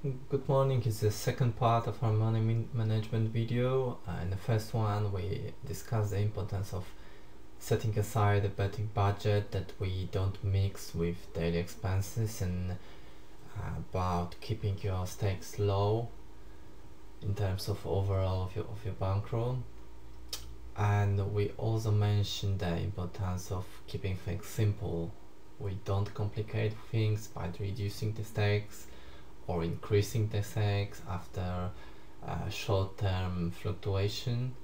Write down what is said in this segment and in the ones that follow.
Good morning. It's the second part of our money management video. In the first one, we discussed the importance of setting aside a betting budget that we don't mix with daily expenses, and about keeping your stakes low in terms of overall of your bankroll. And we also mentioned the importance of keeping things simple. We don't complicate things by reducing the stakes or increasing the stakes after short-term fluctuation.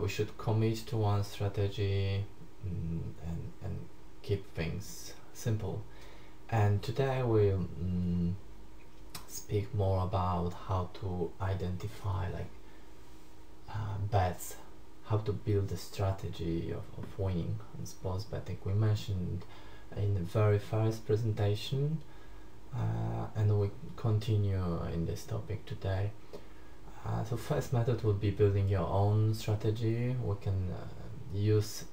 We should commit to one strategy and keep things simple. And today we'll speak more about how to identify bets, how to build a strategy of winning on sports betting. We mentioned in the very first presentation, and we continue in this topic today. So first method would be building your own strategy. We can use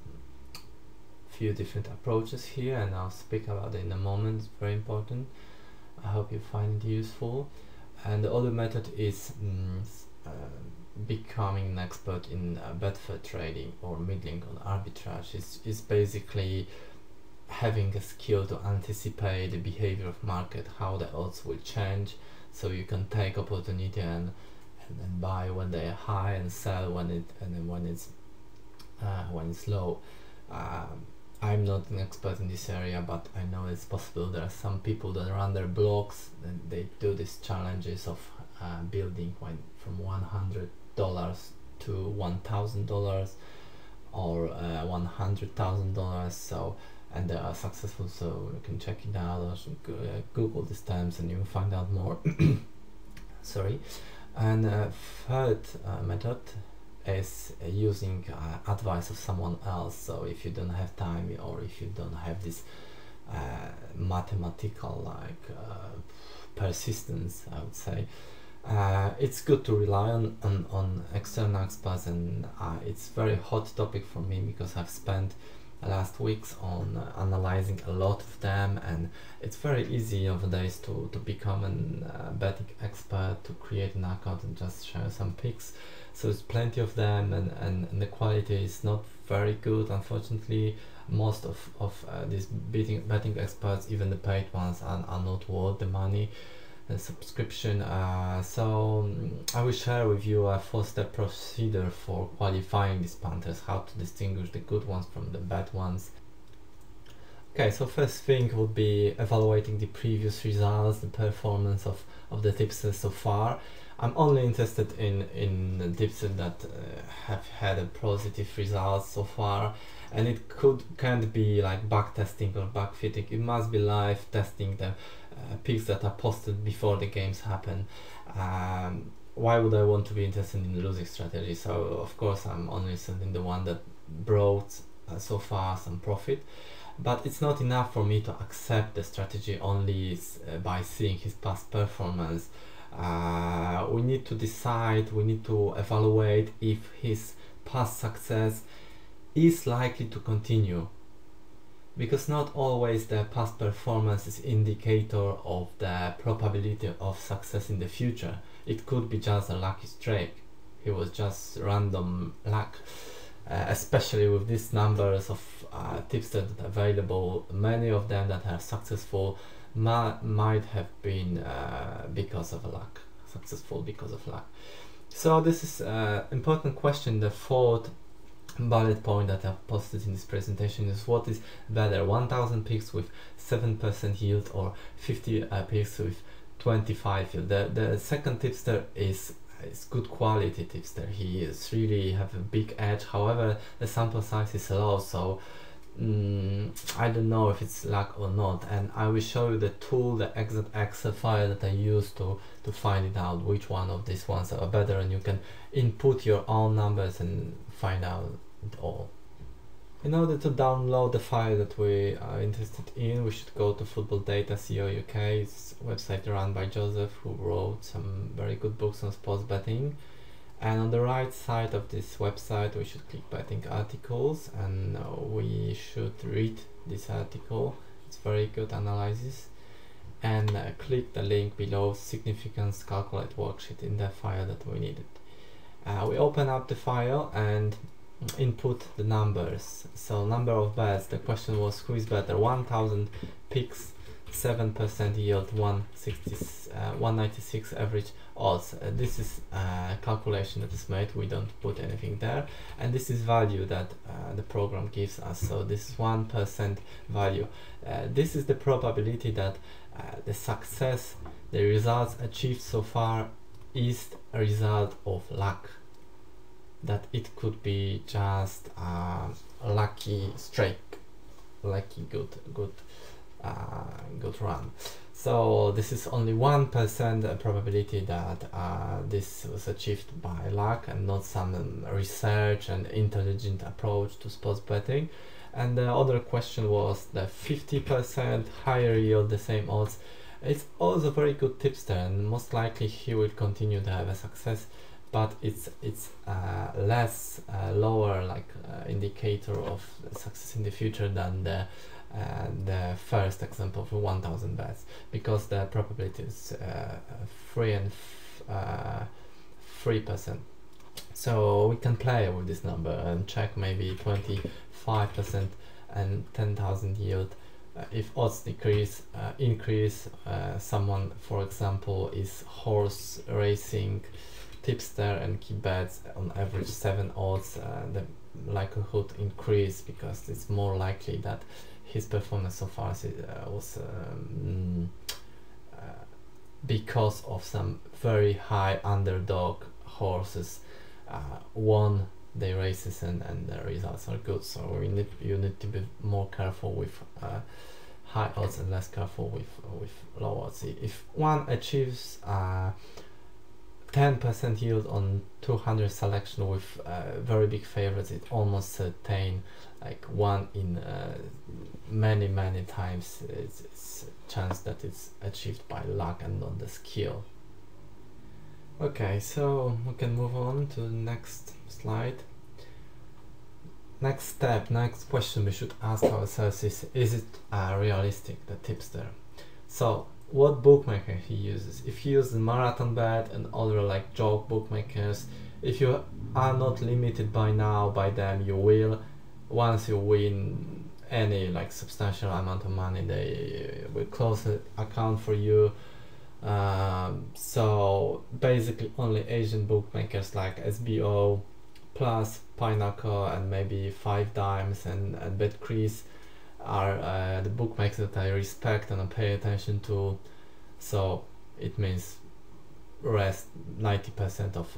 few different approaches here, and I'll speak about it in a moment. It's very important. I hope you find it useful. And the other method is becoming an expert in Betfair trading or middling on arbitrage. It's basically having a skill to anticipate the behavior of market, how the odds will change, so you can take opportunity and buy when they are high and sell when it's low. I'm not an expert in this area, but I know it's possible. There are some people that run their blogs and they do these challenges of building from $100 to $1,000 or $100,000. So, and they are successful, so you can check it out or Google these terms and you'll find out more. Sorry. And third method is using advice of someone else. So if you don't have time or if you don't have this mathematical persistence, I would say, it's good to rely on external experts, and it's very hot topic for me because I've spent last weeks on analyzing a lot of them, and it's very easy nowadays to become a betting expert, to create an account and just share some picks. So there's plenty of them, and the quality is not very good, unfortunately. Most of these betting experts, even the paid ones, are not worth the money and subscription. So I will share with you a 4-step procedure for qualifying these punters, how to distinguish the good ones from the bad ones. Okay, so first thing would be evaluating the previous results, the performance of the tipsters so far. I'm only interested in the tipsters that have had a positive results so far, and it can't be like back testing or back fitting. It must be live testing the picks that are posted before the games happen. Why would I want to be interested in losing strategy? So of course I'm only interested in the one that brought so far some profit, but it's not enough for me to accept the strategy only by seeing his past performance. We need to decide, we need to evaluate if his past success is likely to continue, because not always the past performance is indicator of the probability of success in the future. It could be just a lucky streak. It was just random luck, especially with these numbers of tipsters that are available. Many of them that are successful might have been because of luck, successful because of luck. So this is an important question. The fourth bullet point that I've posted in this presentation is: what is better, 1000 picks with 7% yield or 50 picks with 25 yield? The second tipster is good quality tipster. He is really have a big edge. However, the sample size is low, so I don't know if it's luck or not, and I will show you the tool, the exact Excel file that I use to find it out which one of these ones are better, and you can input your own numbers and find out it all. In order to download the file that we are interested in, we should go to Football Data CO UK. It's a website run by Joseph, who wrote some very good books on sports betting. And on the right side of this website we should click betting articles, and we should read this article. It's very good analysis. and click the link below, significance calculate worksheet in the file that we needed. We open up the file and input the numbers. So number of bets, the question was who is better, 1000 picks, 7% yield, 196 average odds. This is a calculation that is made, we don't put anything there, and this is value that the program gives us. So this is 1% value. This is the probability that the success, the results achieved so far is a result of luck, that it could be just a lucky streak, lucky good run. So this is only 1% probability that this was achieved by luck and not some research and intelligent approach to sports betting. And the other question was the 50% higher yield, the same odds. It's also very good tipster, and most likely he will continue to have a success, but it's less lower like indicator of success in the future than the first example for 1000 bets, because the probability is 3% and 3%. So we can play with this number and check maybe 25% and 10,000 yield. If odds increase, someone for example is horse racing tipster and he bets on average 7 odds, the likelihood increase because it's more likely that his performance so far was because of some very high underdog horses won the races and the results are good. So you need to be more careful with high odds and less careful with low odds. If one achieves 10% yield on 200 selection with very big favorites, it almost certain, like one in many times it's chance that it's achieved by luck and not the skill. Okay, so we can move on to the next slide. Next step, next question we should ask ourselves is it realistic, the tipster? So what bookmaker he uses? If he uses Marathon Bet and other like joke bookmakers, if you are not limited by now by them, you will. Once you win any like substantial amount of money, they will close an account for you. So basically only Asian bookmakers like SBO plus Pinnacle and maybe 5 Dimes and BetCrease are the bookmakers that I respect and I pay attention to. So it means rest 90% of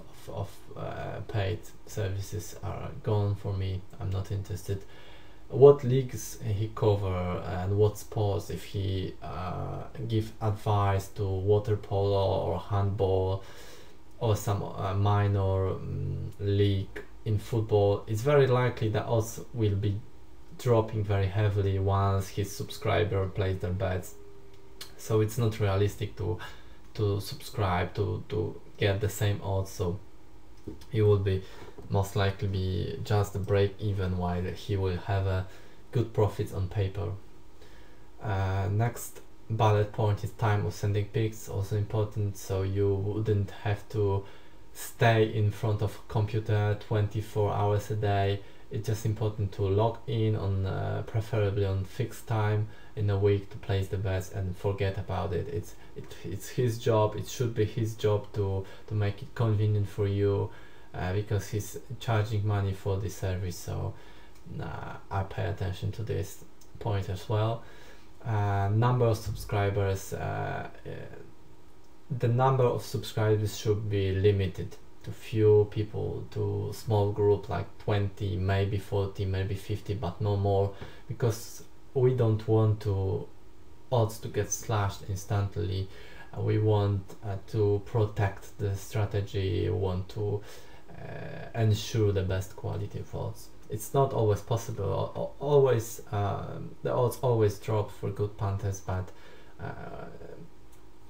paid services are gone for me. I'm not interested. What leagues he cover and what sports, if he give advice to water polo or handball or some minor league in football, it's very likely that odds will be dropping very heavily once his subscriber plays their bets. So it's not realistic to subscribe to get the same odds. So he will be most likely be just a break even, while he will have a good profits on paper. Next bullet point is time of sending picks, also important, so you wouldn't have to stay in front of computer 24 hours a day. It's just important to log in on preferably on fixed time in a week to place the bets and forget about it. It's his job, it should be his job to make it convenient for you, because he's charging money for this service. So I pay attention to this point as well. Number of subscribers, the number of subscribers should be limited to few people, to small group like 20, maybe 40, maybe 50, but no more, because we don't want to odds to get slashed instantly. We want to protect the strategy, we want to ensure the best quality of odds. It's not always possible, always the odds always drop for good punters, but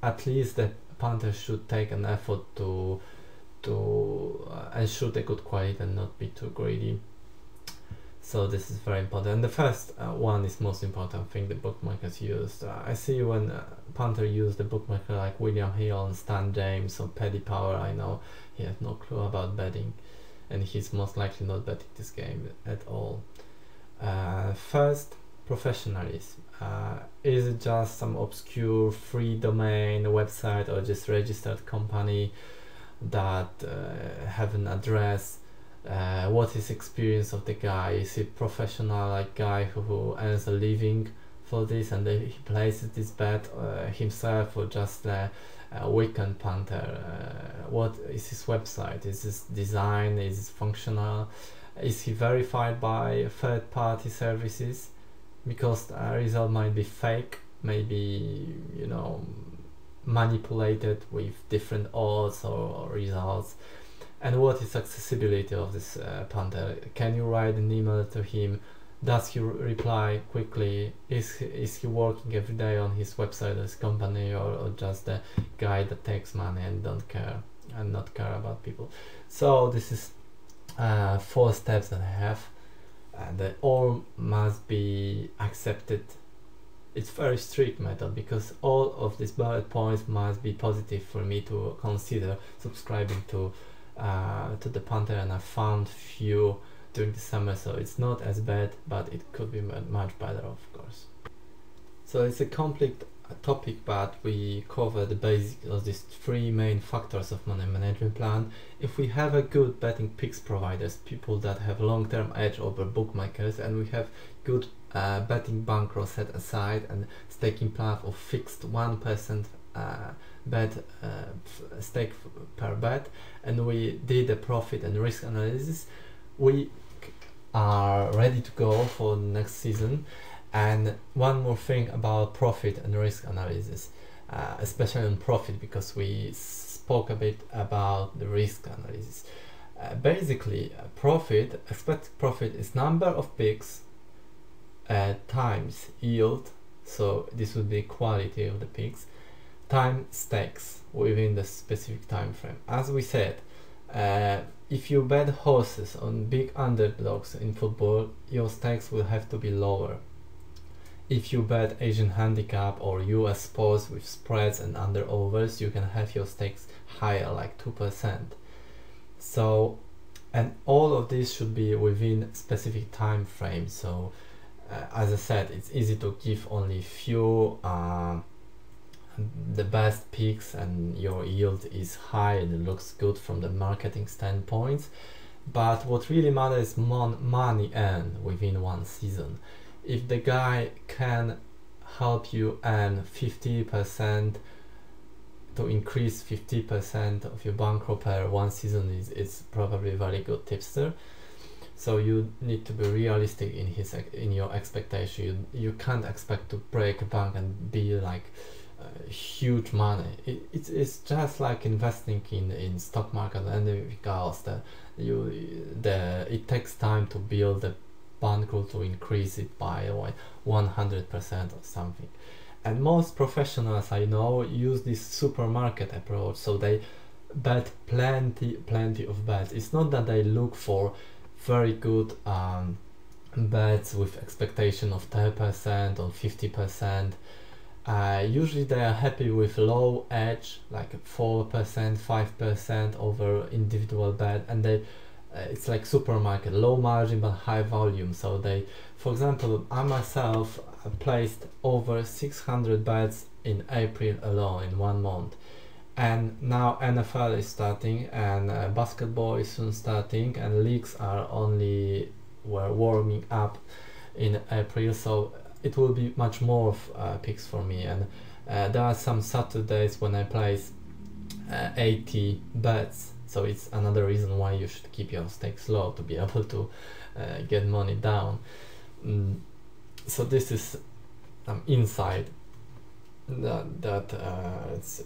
at least the punters should take an effort to ensure the good quality and not be too greedy. So this is very important. And the first one is most important thing the bookmakers used. I see when punter used the bookmaker like William Hill and Stan James or Paddy Power, I know he has no clue about betting, and he's most likely not betting this game at all. First, professionalism. Is it just some obscure free domain website or just registered company that have an address? What is experience of the guy? Is he professional, like guy who earns a living for this and he places this bet himself, or just a weekend punter? What is his website? Is his design? Is it functional? Is he verified by third-party services? Because the result might be fake, maybe, you know, manipulated with different odds or results. And what is accessibility of this punter? Can you write an email to him? Does he reply quickly? Is he working every day on his website, his company, or just the guy that takes money and don't care and not care about people? So this is 4 steps that I have. They all must be accepted. It's very strict method because all of these bullet points must be positive for me to consider subscribing to the punter, and I found few during the summer, so it's not as bad, but it could be much better, of course. So it's a complex topic, but we cover the basics of these 3 main factors of money management plan. If we have a good betting picks providers, people that have long-term edge over bookmakers, and we have good betting bankroll set aside and staking plan of fixed 1% stake per bet, and we did a profit and risk analysis, we are ready to go for the next season. And one more thing about profit and risk analysis, especially on profit, because we spoke a bit about the risk analysis. Basically, expected profit is number of picks times yield, so this would be quality of the picks, time stakes within the specific time frame. As we said, if you bet horses on big underdogs in football, your stakes will have to be lower. If you bet Asian handicap or US sports with spreads and under overs, you can have your stakes higher, like 2%. So, and all of this should be within specific time frame. So as I said, it's easy to give only few the best picks and your yield is high and it looks good from the marketing standpoint, but what really matters is money earned within one season. If the guy can help you earn 50%, to increase 50% of your bankroll per one season, it's probably a very good tipster. So you need to be realistic in your expectation. You can't expect to break a bank and be like huge money. It's just like investing in stock market and everything else. It takes time to build a bankroll, to increase it by 100% or something. And most professionals I know use this supermarket approach, so they bet plenty of bets. It's not that they look for very good bets with expectation of 10% or 50%. Usually they are happy with low edge, like 4%, 5% over individual bet, and they it's like supermarket, low margin but high volume. So they, for example, I myself placed over 600 bets in April alone in 1 month, and now NFL is starting and basketball is soon starting, and leagues are were warming up in April, so it will be much more picks for me. And there are some Saturdays when I place 80 bets, so it's another reason why you should keep your stakes low to be able to get money down. So this is insight that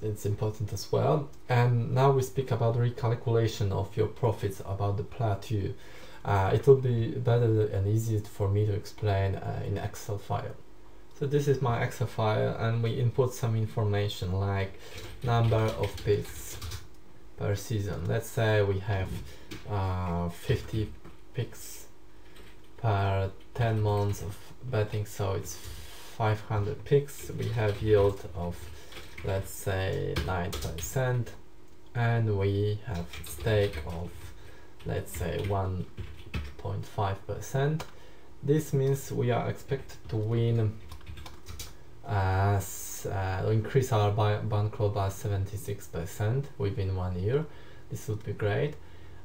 it's important as well. And now we speak about recalculation of your profits, about the plateau. It will be better and easier for me to explain in Excel file. So this is my Excel file, and we input some information like number of picks per season. Let's say we have 50 picks per 10 months of betting, so it's 500 picks. We have yield of, let's say, 9%, and we have stake of, let's say, 1.5%. This means we are expected to win increase our bankroll by 76% within 1 year. This would be great,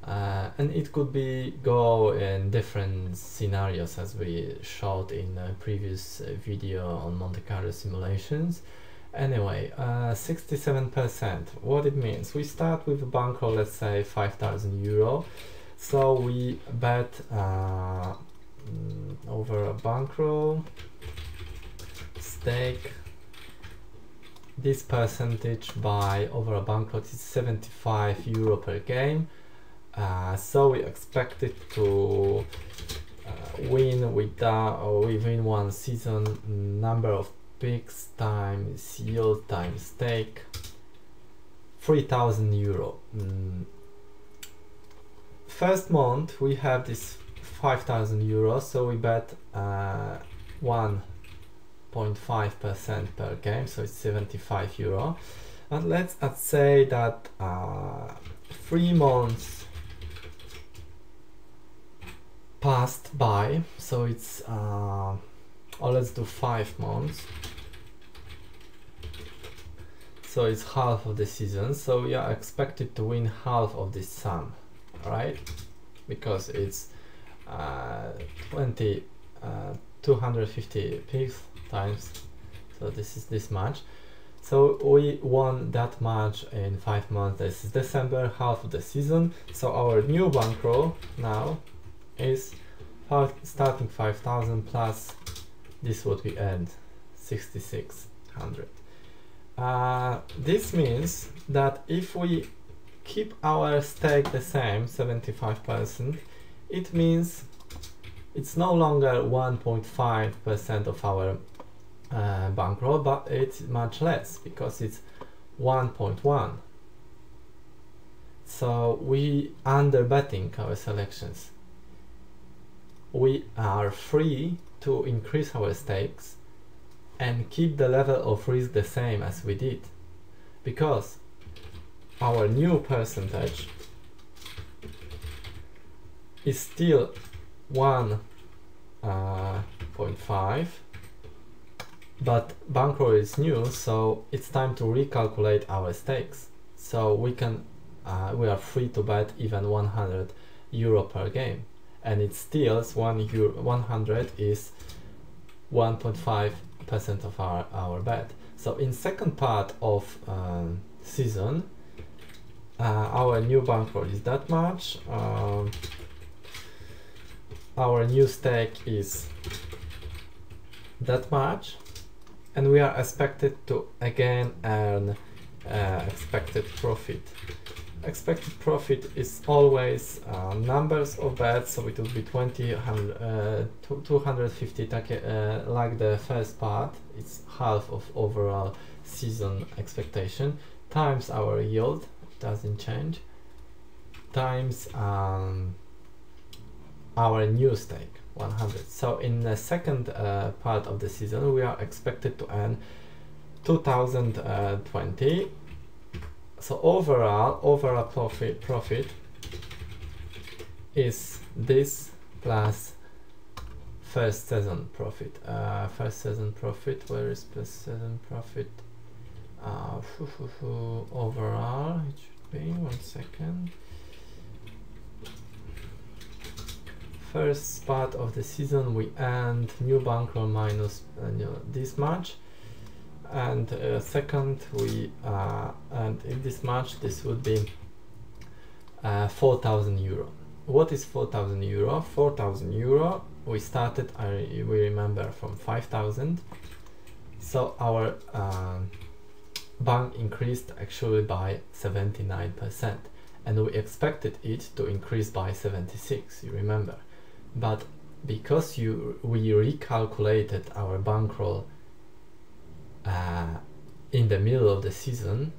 and it could go in different scenarios, as we showed in a previous video on Monte Carlo simulations. Anyway, 67%. What it means? We start with a bankroll, let's say 5,000 euro. So we bet over a bankroll stake. This percentage by over a bankroll is 75 euro per game. So we expect it to win within one season, number of picks times yield times stake, 3,000 euro. First month we have this 5,000 euros, so we bet 1.5% per game, so it's 75 euro. And let's say that 3 months passed by, so it's or let's do 5 months, so it's half of the season, so we are expected to win half of this sum, right? Because it's 250 picks times, so this is this much. So we won that much in 5 months. This is December, half of the season. So our new bankroll now is starting 5,000 plus this what we earned, 6,600. This means that if we keep our stake the same, 75%, it means it's no longer 1.5% of our bankroll, but it's much less, because it's 1.1. So we under betting our selections. We are free to increase our stakes and keep the level of risk the same as we did, because our new percentage is still 1.5, but bankroll is new, so it's time to recalculate our stakes. So we are free to bet even 100 euro per game, and it still 100 is 1.5% of our bet. So in second part of season, our new bankroll is that much. Our new stake is that much, and we are expected to again earn expected profit. Expected profit is always numbers of bets, so it will be 250 like the first part, it's half of overall season expectation, times our yield, doesn't change, times our new stake, 100. So in the second part of the season we are expected to earn 2020. So overall profit is this plus first season profit. First season profit, where is first season profit? Overall it should be, 1 second. First part of the season we earned new bankroll minus this much, and second we earned in this much. This would be 4,000 euro. What is 4,000 euro? 4,000 euro we started, we remember, from 5,000, so our bank increased actually by 79%, and we expected it to increase by 76, you remember. But because we recalculated our bankroll in the middle of the season,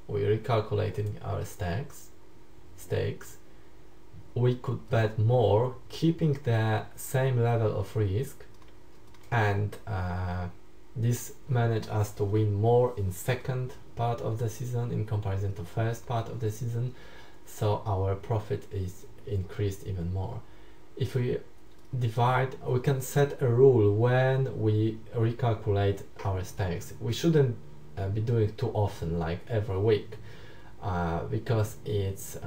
we recalculated our stakes, we could bet more, keeping the same level of risk, and this managed us to win more in second part of the season in comparison to first part of the season, so our profit is increased even more. If we divide, we can set a rule when we recalculate our stakes. We shouldn't be doing too often, like every week, because it's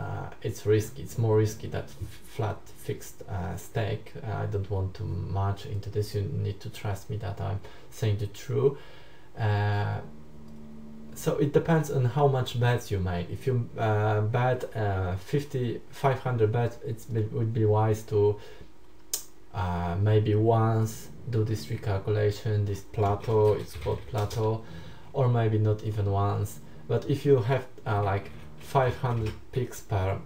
risky. It's more risky that flat fixed stake. I don't want to march into this. You need to trust me that I'm saying the truth. So it depends on how much bets you make. If you bet 500 bets, would be wise to maybe once do this recalculation, this plateau, it's called plateau, or maybe not even once. But if you have like 500 picks per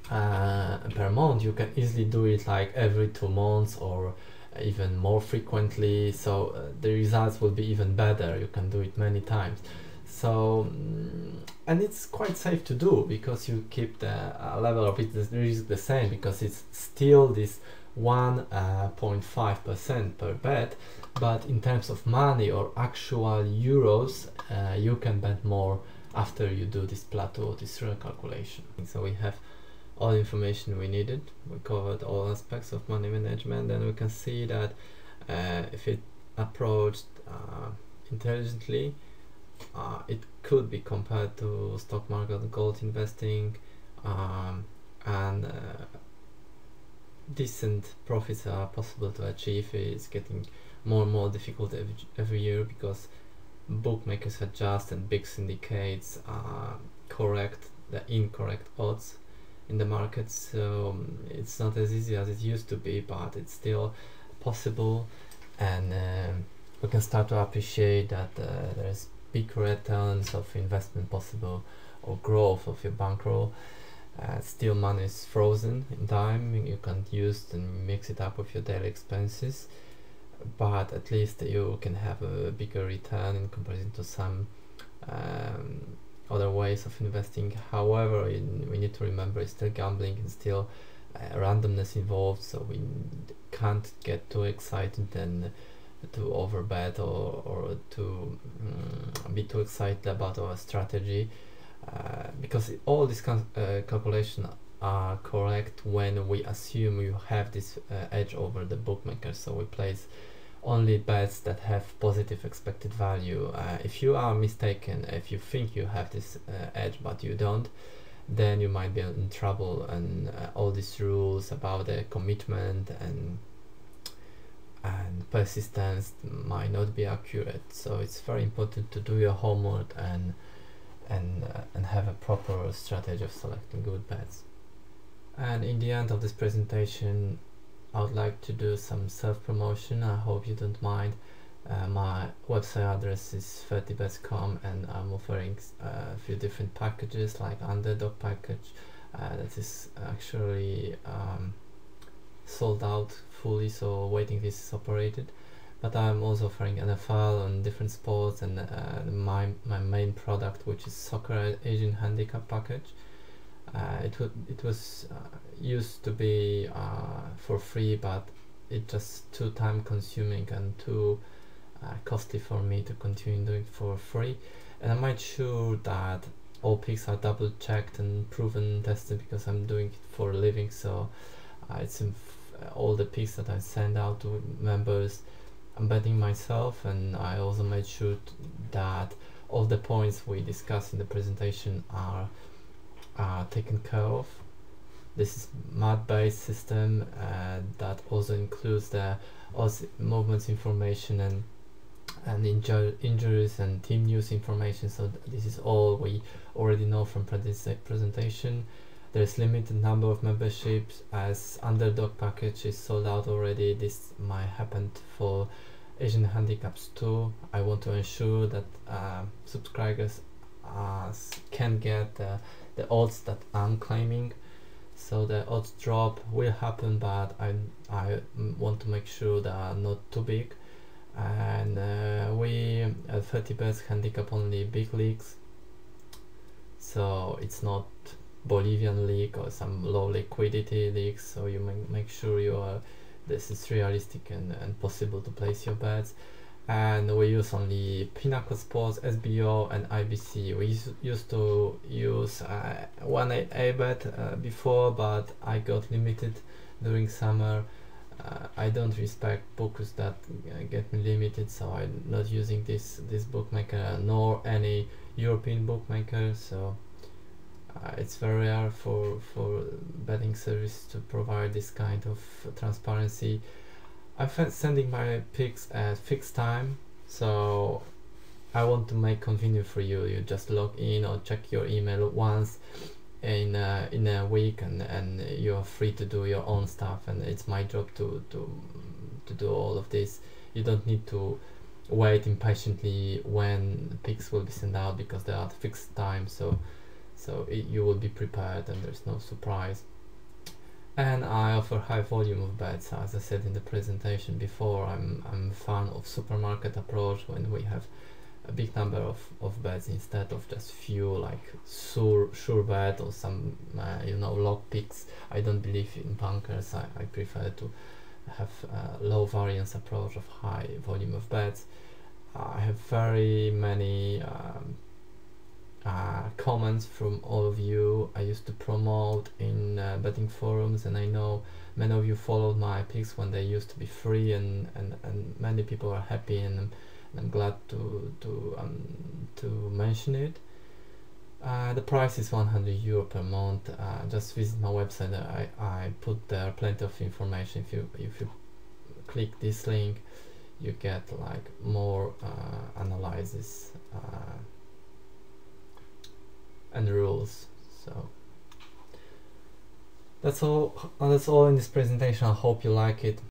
month, you can easily do it like every 2 months or even more frequently, so the results will be even better. You can do it many times. So and it's quite safe to do, because you keep the level of risk the same, because it's still this 1.5% per bet, but in terms of money or actual euros, you can bet more after you do this plateau, this recalculation. So we have all information we needed. We covered all aspects of money management, and we can see that if it approached intelligently, it could be compared to stock market, gold investing, and decent profits are possible to achieve. It's getting more and more difficult every year, because bookmakers adjust and big syndicates correct the incorrect odds in the market. So it's not as easy as it used to be, but it's still possible, and we can start to appreciate that there's big returns of investment possible, or growth of your bankroll. Still money is frozen in time, you can't use and mix it up with your daily expenses, but at least you can have a bigger return in comparison to some other ways of investing. However, we need to remember it's still gambling, and still randomness involved, so we can't get too excited and to overbet or to be too excited about our strategy, because all these calculations are correct when we assume you have this edge over the bookmaker. So we place only bets that have positive expected value. If you are mistaken, if you think you have this edge but you don't, then you might be in trouble, and all these rules about the commitment and persistence might not be accurate. So it's very important to do your homework and have a proper strategy of selecting good bets. And in the end of this presentation, I would like to do some self-promotion. I hope you don't mind. My website address is 30bets.com, and I'm offering a few different packages, like underdog package that is actually sold out fully, so waiting list is operated. But I'm also offering NFL and different sports, and my main product, which is soccer Asian handicap package. It was used to be for free, but it's just too time consuming and too costly for me to continue doing it for free. And I made sure that all picks are double checked and proven, tested, because I'm doing it for a living. So it's all the picks that I send out to members, I'm betting myself, and I also made sure that all the points we discussed in the presentation are taken care of. This is math-based system that also includes the movements information and injuries and team news information. So this is all we already know from this presentation. There's limited number of memberships, as underdog package is sold out already. This might happen for Asian handicaps too. I want to ensure that subscribers can get the odds that I'm claiming. So the odds drop will happen, but I want to make sure they are not too big. And we at 30bets handicap only big leagues, so it's not Bolivian league or some low liquidity leagues, so you make sure this is realistic and possible to place your bets. And we use only Pinnacle Sports, SBO and IBC. We used to use 1A bet before, but I got limited during summer. I don't respect books that get me limited, so I'm not using this bookmaker nor any European bookmaker. So it's very rare for betting service to provide this kind of transparency. I'm sending my picks at fixed time, so I want to make convenient for you. You just log in or check your email once in a week, and you're free to do your own stuff. And it's my job to do all of this. You don't need to wait impatiently when picks will be sent out, because they are at fixed time. So you will be prepared and there's no surprise. And I offer high volume of bets. As I said in the presentation before, I'm a fan of supermarket approach, when we have a big number of bets instead of just few, like sure bet or some lock picks. I don't believe in bunkers. I prefer to have a low variance approach of high volume of bets. I have very many comments from all of you. I used to promote in betting forums, and I know many of you followed my picks when they used to be free, and many people are happy, and I'm glad to mention it. The price is €100 per month. Just visit my website. I put there plenty of information. If you click this link, you get like more analysis and rules. So that's all in this presentation. I hope you like it.